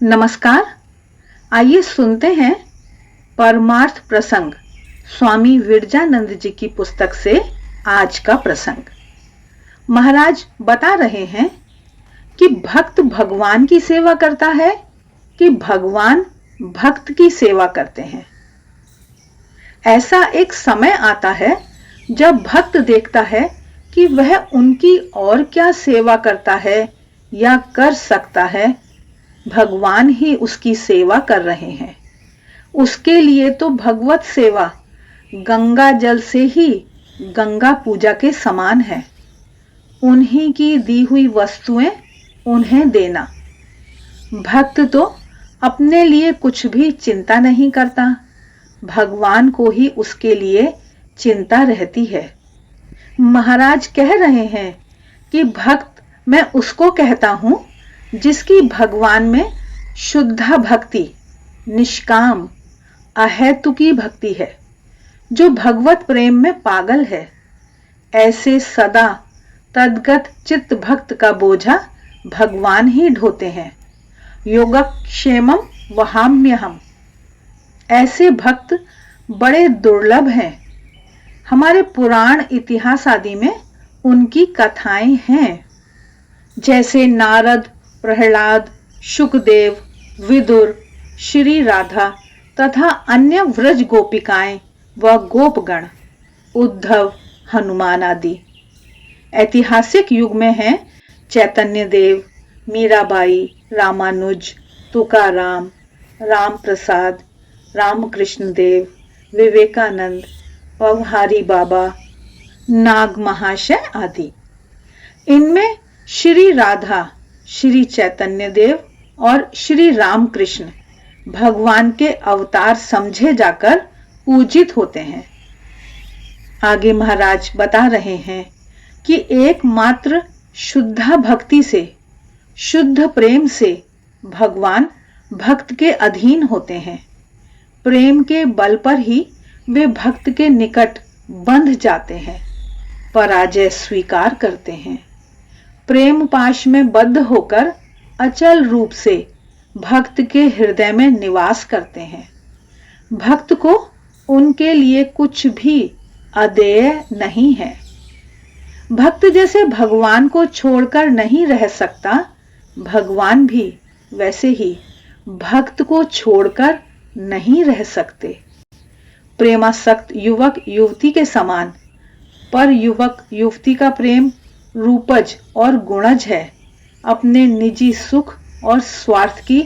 नमस्कार। आइए सुनते हैं परमार्थ प्रसंग स्वामी विरजानंद जी की पुस्तक से आज का प्रसंग। महाराज बता रहे हैं कि भक्त भगवान की सेवा करता है कि भगवान भक्त की सेवा करते हैं। ऐसा एक समय आता है जब भक्त देखता है कि वह उनकी और क्या सेवा करता है या कर सकता है, भगवान ही उसकी सेवा कर रहे हैं। उसके लिए तो भगवत सेवा गंगा जल से ही गंगा पूजा के समान है। उन्हीं की दी हुई वस्तुएं उन्हें देना। भक्त तो अपने लिए कुछ भी चिंता नहीं करता, भगवान को ही उसके लिए चिंता रहती है। महाराज कह रहे हैं कि भक्त मैं उसको कहता हूं जिसकी भगवान में शुद्ध भक्ति, निष्काम अहेतुकी भक्ति है, जो भगवत प्रेम में पागल है। ऐसे सदा तद्गत चित्त भक्त का बोझा भगवान ही ढोते हैं। योगक्षेमम वहाम्यहम। ऐसे भक्त बड़े दुर्लभ हैं। हमारे पुराण इतिहास आदि में उनकी कथाएं हैं, जैसे नारद, प्रहलाद, शुकदेव, विदुर, श्री राधा तथा अन्य व्रज गोपिकाएं व गोपगण, उद्धव, हनुमान आदि। ऐतिहासिक युग में हैं चैतन्य देव, मीराबाई, रामानुज, तुकाराम, राम प्रसाद, रामकृष्ण देव, विवेकानंद, पवहारी बाबा, नाग महाशय आदि। इनमें श्री राधा, श्री चैतन्य देव और श्री रामकृष्ण भगवान के अवतार समझे जाकर पूजित होते हैं। आगे महाराज बता रहे हैं कि एकमात्र शुद्ध भक्ति से, शुद्ध प्रेम से भगवान भक्त के अधीन होते हैं। प्रेम के बल पर ही वे भक्त के निकट बंध जाते हैं, पराजय स्वीकार करते हैं। प्रेम पाश में बद्ध होकर अचल रूप से भक्त के हृदय में निवास करते हैं। भक्त को उनके लिए कुछ भी अदेय नहीं है। भक्त जैसे भगवान को छोड़कर नहीं रह सकता, भगवान भी वैसे ही भक्त को छोड़कर नहीं रह सकते। प्रेमासक्त युवक युवती के समान, पर युवक युवती का प्रेम रूपज और गुणज है। अपने निजी सुख और स्वार्थ की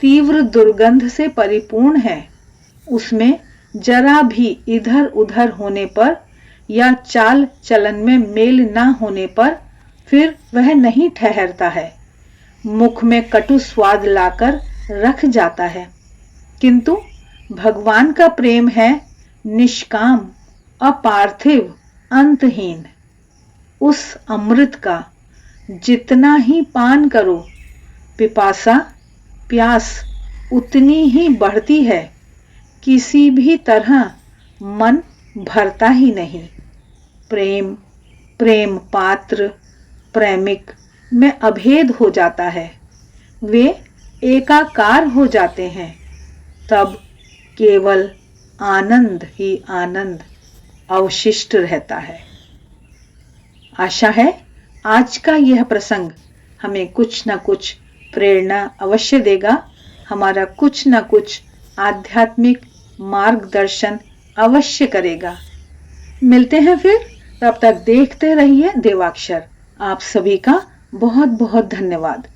तीव्र दुर्गंध से परिपूर्ण है। उसमें जरा भी इधर उधर होने पर या चाल चलन में मेल न होने पर फिर वह नहीं ठहरता है, मुख में कटु स्वाद लाकर रख जाता है। किंतु भगवान का प्रेम है निष्काम, अपार्थिव, अंतहीन। उस अमृत का जितना ही पान करो, पिपासा, प्यास उतनी ही बढ़ती है। किसी भी तरह मन भरता ही नहीं। प्रेम, प्रेम पात्र, प्रेमिक में अभेद हो जाता है। वे एकाकार हो जाते हैं। तब केवल आनंद ही आनंद अवशिष्ट रहता है। आशा है आज का यह प्रसंग हमें कुछ न कुछ प्रेरणा अवश्य देगा, हमारा कुछ न कुछ आध्यात्मिक मार्गदर्शन अवश्य करेगा। मिलते हैं फिर, तब तक देखते रहिए देवाक्षर। आप सभी का बहुत बहुत धन्यवाद।